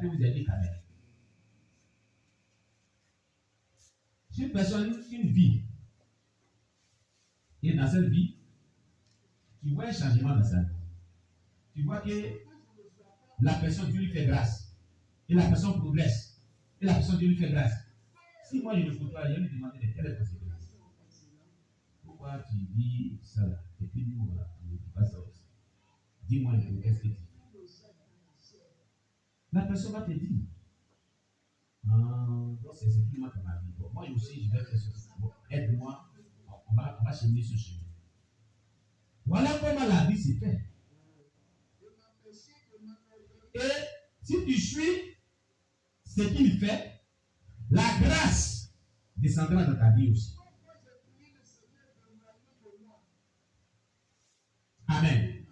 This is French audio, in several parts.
peut vous aider quand même. Si une personne, une vie, et dans cette vie, tu vois un changement dans sa vie. Tu vois que la personne, Dieu lui fait grâce. Et la personne progresse. Et la personne, Dieu lui fait grâce. Si moi je le côtoie, je vais lui demander de quelle est ta sécurité. Pourquoi tu dis ça là? Et puis nous, on ne dit pas ça aussi. Dis-moi un peu, qu'est-ce que tu dis? La personne va te dire. Donc c'est plus moi dans ma vie. Bon, moi aussi, je vais faire ceci. Bon, aide-moi. On va cheminer ce chemin. Voilà comment la vie s'est faite. Et si tu suis ce qu'il fait, la grâce descendra dans ta vie aussi. Amen.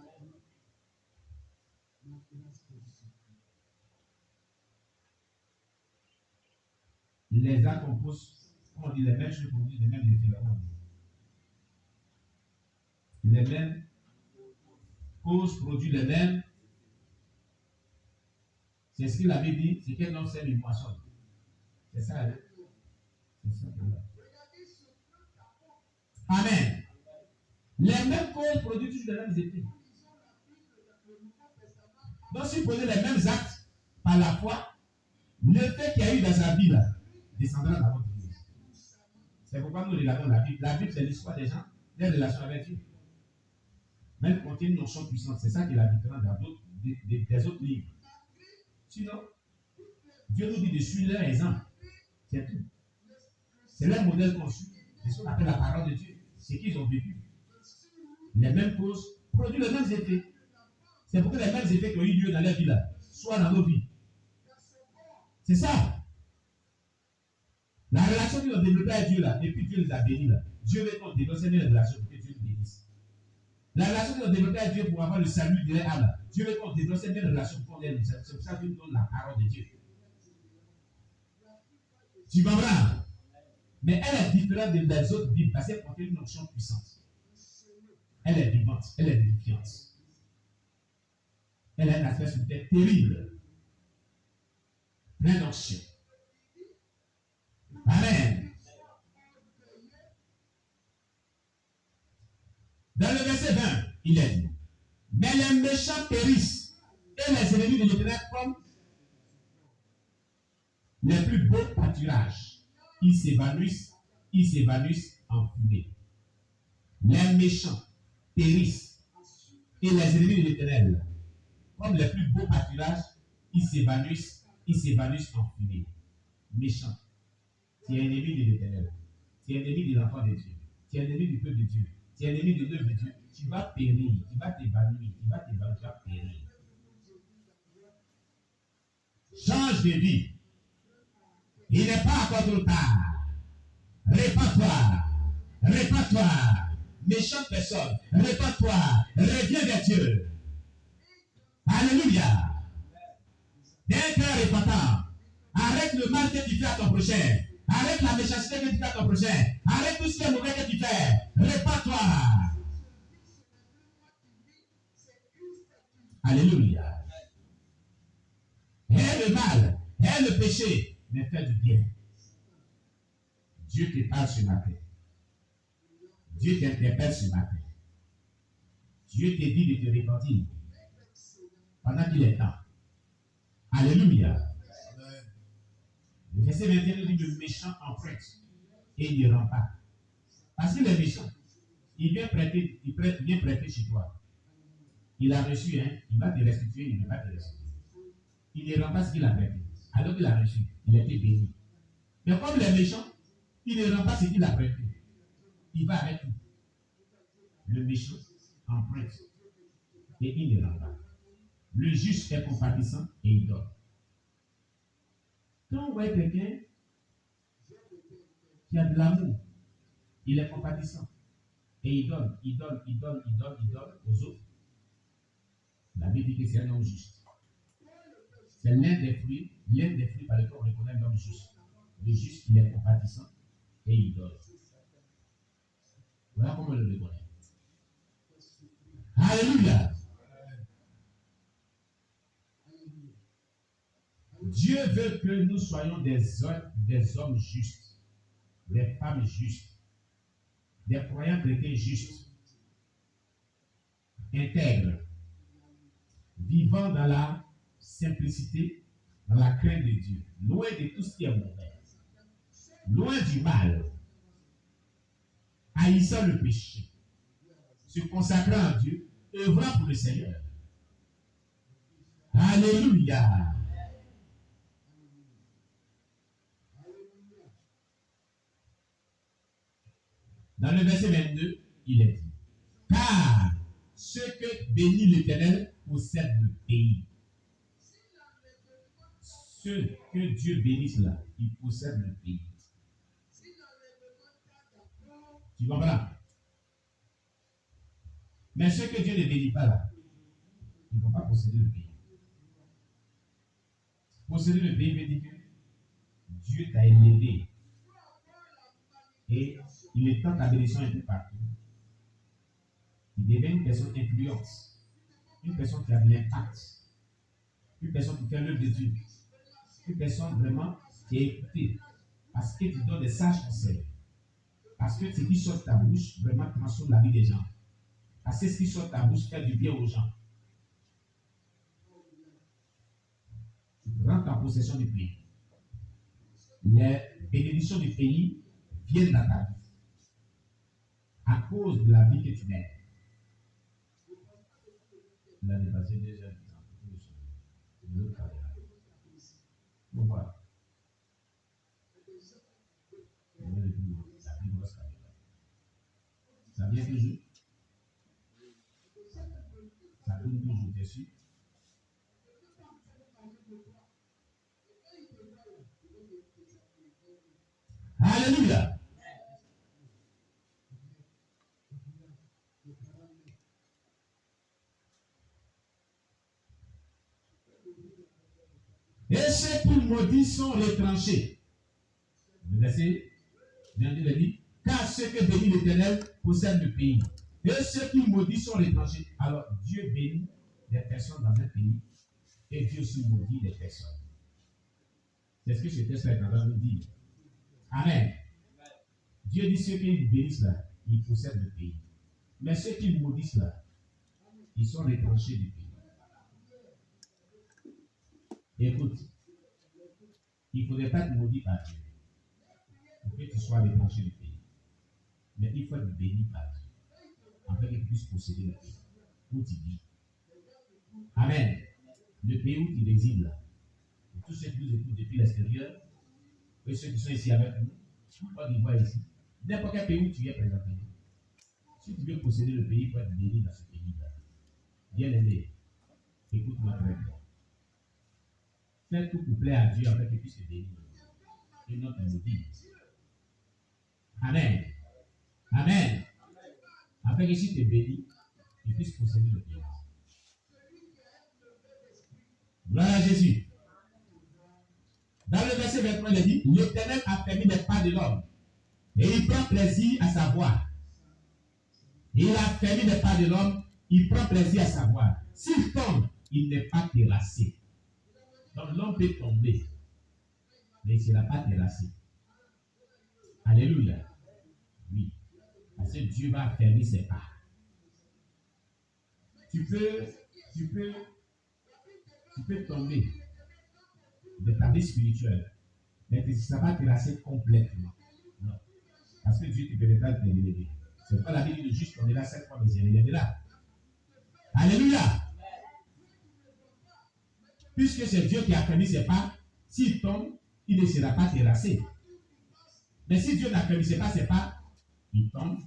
Les actes composent, on dit les mêmes choses produisent les mêmes effets. Les mêmes causes produisent les mêmes. C'est ce qu'il avait dit, c'est qu'un homme sème, il moissonne. C'est ça, hein? C'est ça. Amen. Les mêmes causes produisent toujours les mêmes effets. Donc, si vous posez les mêmes actes par la foi, l'effet qu'il y a eu dans sa vie là descendra dans votre vie. C'est pourquoi nous regardons la Bible. La Bible, c'est l'histoire des gens, des relations avec Dieu. Mais elle contient une notion puissante. C'est ça qui est la différence des autres livres. Sinon, Dieu nous dit de suivre leur exemple. C'est tout. C'est leur modèle qu'on suit. C'est ce qu'on appelle la parole de Dieu. C'est qu'ils ont vécu. Les mêmes causes produisent les mêmes effets. C'est pour que les mêmes effets qui ont eu lieu dans leur vie là soient dans nos vies. C'est ça. La relation qu'ils ont développée avec Dieu là, et puis Dieu les a bénis là. Dieu veut qu'on développe cette relation pour que Dieu nous bénisse. La relation qu'ils ont développée avec Dieu pour avoir le salut de leur âme là. Dieu veut qu'on développe cette relation pour qu'on ait le salut. C'est pour ça que Dieu nous donne la parole de Dieu. Tu comprends? Mais elle est différente des autres Bibles parce qu'elle contient une notion puissante. Elle est vivante, elle est vivifiante. Elle a un aspect sur terre terrible. Plein d'onction. Amen. Dans le verset 20, il est dit, mais les méchants périssent et les ennemis de l'Éternel comme les plus beaux pâturages. Ils s'évanouissent en fumée. Les méchants périssent et les ennemis de l'Éternel, comme les plus beaux pâturages, ils s'évanouissent en fumée. Méchant. Tu es ennemi de l'Éternel. Tu es ennemi des enfants de Dieu. Tu es ennemi du peuple de Dieu. Tu es ennemi de l'œuvre de Dieu. Tu vas périr. Tu vas t'évanouir. Tu vas périr. Change de vie. Il n'est pas encore trop tard. Répands-toi. Méchante personne, répands-toi. Reviens vers Dieu. Alléluia. D'un cœur repentant. Arrête le mal que tu fais à ton prochain. Arrête la méchanceté que tu fais à ton prochain. Arrête tout ce qui est mauvais que tu fais. Répands-toi. Alléluia. Hais le mal, hais le péché, mais fais du bien. Dieu te parle ce matin. Dieu t'interpelle ce matin. Dieu te dit de te repentir pendant qu'il est temps. Alléluia. Le verset 21 dit le méchant emprunte et il ne rend pas. Parce que le méchant, il vient prêter chez toi. Il a reçu, il va te restituer, il ne va te restituer. Il ne rend pas ce qu'il a prêté. Alors qu'il a reçu, il a été béni. Mais comme les méchants, il ne rend pas ce qu'il a prêté. Il va avec tout. Le méchant emprunte et il ne rend pas. Le juste est compatissant et il donne. Quand on voit quelqu'un qui a de l'amour, il est compatissant et il donne aux autres. La Bible dit que c'est un homme juste. C'est l'un des fruits par lesquels on reconnaît l'homme juste. Le juste, il est compatissant et il donne. Voilà comment on le reconnaît. Alléluia. Dieu veut que nous soyons des hommes justes, des femmes justes, des croyants chrétiens justes, intègres, vivant dans la simplicité, dans la crainte de Dieu, loin de tout ce qui est mauvais, loin du mal, haïssant le péché, se consacrant à Dieu, œuvrant pour le Seigneur. Alléluia. Dans le verset 22, il est dit, car ceux que bénit l'Éternel possèdent le pays. Ceux que Dieu bénisse là, ils possèdent le pays. Tu comprends? Mais ceux que Dieu ne bénit pas là, ils ne vont pas posséder le pays. Posséder le pays veut dire que Dieu t'a élevé. Et il est temps ta bénédiction un peu partout. Il devient une personne influente, une personne qui a de l'impact, une personne qui fait l'œuvre de Dieu, une personne vraiment qui est écoutée, parce que tu donnes des sages conseils, parce que ce qui sort de ta bouche vraiment transforme la vie des gens, parce que ce qui sort de ta bouche fait du bien aux gens. Tu rentres en possession du pays. Les bénédictions du pays viennent dans ta vie à cause de la vie que tu mènes. L'année passée, déjà, bon, voilà. Ça vient toujours. Ça tourne toujours dessus. Alléluia. Et ceux qui maudits sont retranchés. Le verset 22 dit, car ceux que bénit l'Éternel possèdent le pays. Et ceux qui maudits sont retranchés. Alors Dieu bénit des personnes dans un pays et Dieu aussi maudit des personnes. C'est ce que ce texte est en train de nous dire. Amen. Dieu dit ceux qui bénissent là, ils possèdent le pays. Mais ceux qui maudissent là, ils sont retranchés du pays. Écoute, il ne faudrait pas être maudit par Dieu pour que tu sois retranché du pays. Mais il faut être béni par Dieu afin que tu puisses posséder le pays où tu vis. Amen. Le pays où tu résides là. Et tous ceux qui nous écoutent depuis l'extérieur, et ceux qui sont ici avec nous, Côte d'Ivoire ici, n'importe quel pays où tu es présenté. Si tu veux posséder le pays, il faut être béni dans ce pays-là. Bien aimé, écoute-moi très bien. Fais tout pour plaire à Dieu afin qu'il puisse te bénir. Et non te maudire. Amen. Amen. Afin que si tu es béni, il puisse posséder le pays. Gloire à Jésus. Dans le verset 23, il dit, l'Éternel a permis les pas de l'homme. Et il prend plaisir à savoir. Il a permis les pas de l'homme, il prend plaisir à savoir. S'il tombe, il n'est pas terrassé. Donc l'homme peut tomber, mais il ne sera pas terrassé. Alléluia. Oui. Parce que Dieu va fermer ses pas. Tu peux tomber de ta vie spirituelle, mais tu ne seras pas terrassé complètement. Non. Parce que Dieu te permettra de te relever. C'est pas la vie de juste qu'on est là 7 fois, mais il est là. Alléluia. Puisque c'est Dieu qui a permis ses pas, s'il tombe, il ne sera pas terrassé. Mais si Dieu n'a permis ses pas, il tombe,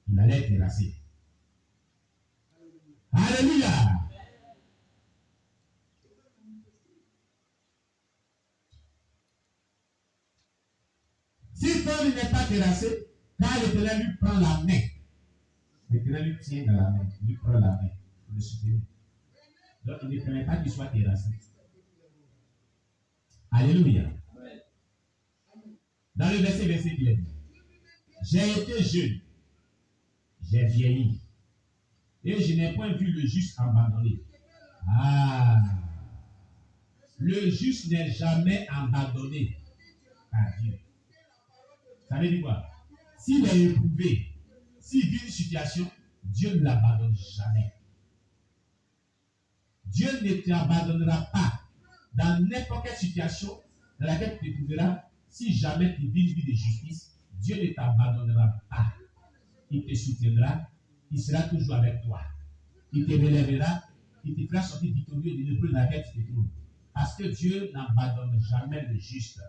il allait être terrassé. Alléluia. Si tombe, il n'est pas terrassé, car l'Éternel lui prend la main. L'Éternel lui tient dans la main, lui prend la main pour le soutenir. Donc il ne permet pas qu'il soit terrassé. Alléluia. Dans le verset il est dit, j'ai été jeune, j'ai vieilli, et je n'ai point vu le juste abandonné. Ah, Le juste n'est jamais abandonné par Dieu. Ça veut dire quoi? S'il est éprouvé, s'il vit une situation, Dieu ne l'abandonne jamais. Dieu ne t'abandonnera pas dans n'importe quelle situation dans laquelle tu te trouveras. Si jamais tu vis une vie de justice, Dieu ne t'abandonnera pas. Il te soutiendra, il sera toujours avec toi. Il te relèvera, il te fera sortir victorieux de l'épreuve dans laquelle tu te trouves. Parce que Dieu n'abandonne jamais le juste.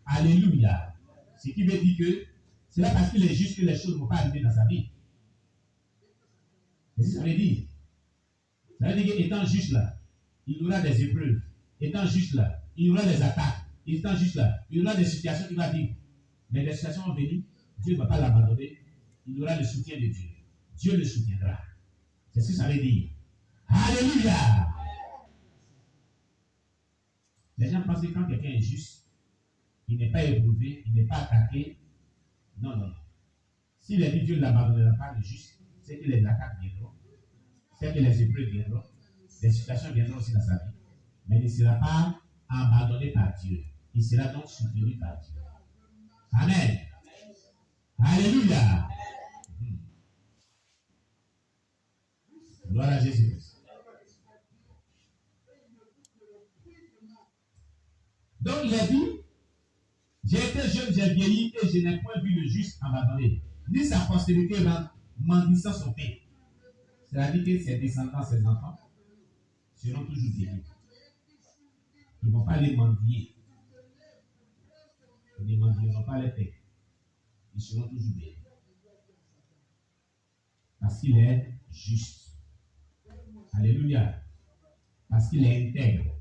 Alléluia. Ce qui veut dire que c'est là parce qu'il est juste que les choses ne vont pas arriver dans sa vie. C'est ce que ça veut dire. Ça veut dire qu'étant juste là, il y aura des épreuves. Étant juste là, il y aura des attaques. Étant juste là, il y aura des situations qu'il va vivre. Mais les situations vont venir, Dieu ne va pas l'abandonner. Il aura le soutien de Dieu. Dieu le soutiendra. C'est ce que ça veut dire. Alléluia. Les gens pensent que quand quelqu'un est juste, il n'est pas éprouvé, il n'est pas attaqué. Non, non, non. S'il est dit Dieu ne l'abandonnera pas, le juste, c'est que les attaques viendront, c'est que les épreuves viendront, les situations viendront aussi dans sa vie. Mais il ne sera pas abandonné par Dieu. Il sera donc soutenu par Dieu. Amen. Alléluia. Gloire à Jésus. Donc il a dit, j'ai été jeune, j'ai vieilli et je n'ai point vu le juste abandonné, ni sa postérité mendicant son pain. C'est-à-dire que ses descendants, ses enfants, seront toujours bénis. Ils ne vont pas les mendier. Ils ne mendieront pas les paix. Ils seront toujours bénis. Parce qu'il est juste. Alléluia. Parce qu'il est intègre.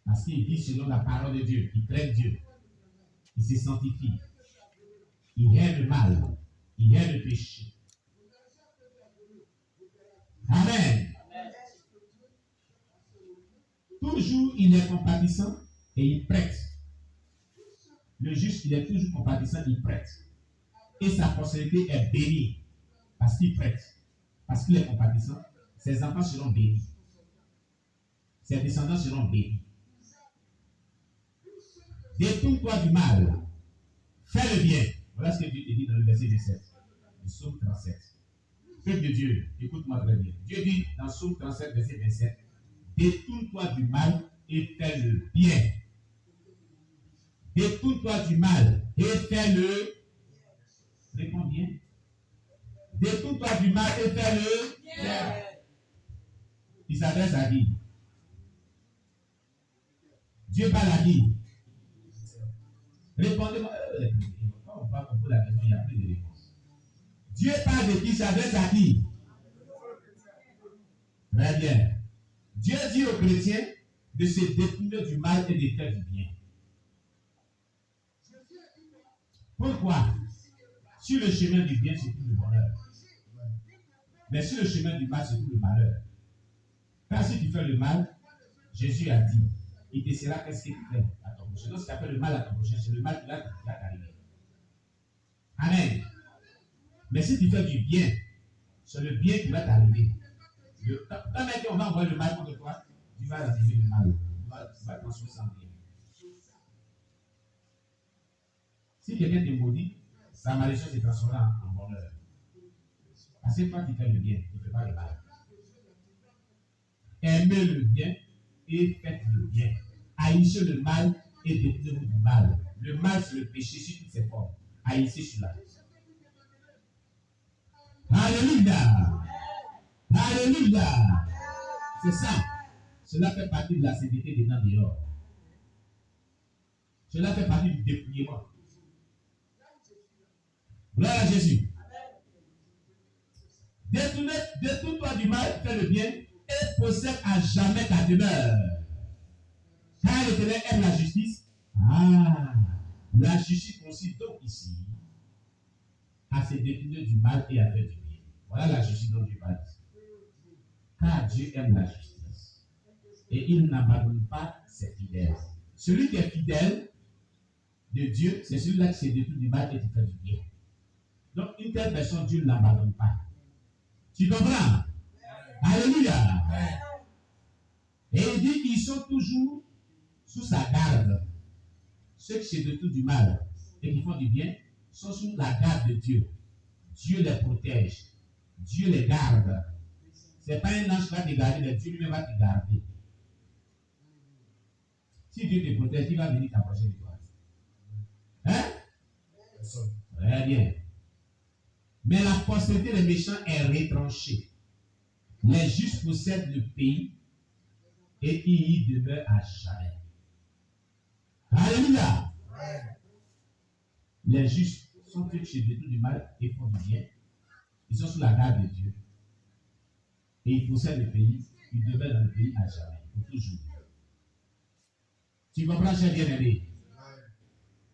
Parce qu'il vit selon la parole de Dieu. Il craint Dieu. Il se sanctifie. Il hait le mal. Il hait le péché. Amen. Toujours il est compatissant et il prête. Le juste, il est toujours compatissant, il prête. Et sa postérité est bénie parce qu'il prête. Parce qu'il est compatissant, ses enfants seront bénis. Ses descendants seront bénis. Détourne-toi du mal. Fais le bien. Voilà ce que Dieu te dit dans le verset 17. Le psaume 37. Peuple de Dieu, écoute-moi très bien. Dieu dit dans le psaume 37, verset 27, détourne-toi du mal et fais le bien. Détourne-toi du mal et fais le. Réponds bien. Détourne-toi du mal et fais le bien. Il s'adresse à qui? Dieu parle à qui? Répondez-moi. Quand on parle pour la question, il n'y a plus de réponse. Dieu parle de qui? Il s'adresse à qui? Très bien. Dieu dit aux chrétiens de se détourner du mal et de faire du bien. Pourquoi? Sur le chemin du bien, c'est tout le bonheur. Mais sur le chemin du mal, c'est tout le malheur. Car si tu fais le mal, Jésus a dit, il te sera qu'est-ce que tu fais à ton prochain. Donc, si tu as fait le mal à ton prochain, c'est le mal qui va t'arriver. Amen. Mais si tu fais du bien, c'est le bien qui va t'arriver. Quand on va envoyer le mal contre toi, tu vas arriver le mal. Tu vas transformer ça en bien. Si quelqu'un te maudit, sa malédiction se transformera en bonheur. Parce que toi, tu fais le bien, tu ne fais pas le mal. Aimez le bien et faites le bien. Haïssez le mal et détournez-vous du mal. Le mal, c'est le péché sur toutes ses formes. Haïssez cela. Alléluia. Alléluia. C'est ça. Cela fait partie de la sainteté des dents dehors. Cela fait partie du dépouillement. Gloire à Jésus. Détourne-toi du mal, fais le bien et possède à jamais ta demeure. Car l'Éternel aime la justice. La justice consiste donc ici à se détourner du mal et à faire du bien. Voilà la justice dont Dieu parle. Car Dieu aime la justice. Et il n'abandonne pas ses fidèles. Celui qui est fidèle de Dieu, c'est celui-là qui se détourne du mal et qui fait du bien. Donc, une telle personne, Dieu ne l'abandonne pas. Tu comprends? Alléluia. Et il dit qu'ils sont toujours sous sa garde. Ceux qui se détournent du mal et qui font du bien sont sous la garde de Dieu. Dieu les protège. Dieu les garde. Ce n'est pas un ange qui va te garder, mais Dieu lui-même va te garder. Si Dieu te protège, il va venir t'approcher de toi. Hein? Très bien. Mais la postérité des méchants est retranchée. Les justes possèdent le pays et ils y demeurent à jamais. Alléluia. Les justes sont ceux qui se détournent du mal et font du bien. Ils sont sous la garde de Dieu. Et ils possèdent le pays. Ils demeurent dans le pays à jamais. Pour toujours. Tu comprends, cher bien-aimé?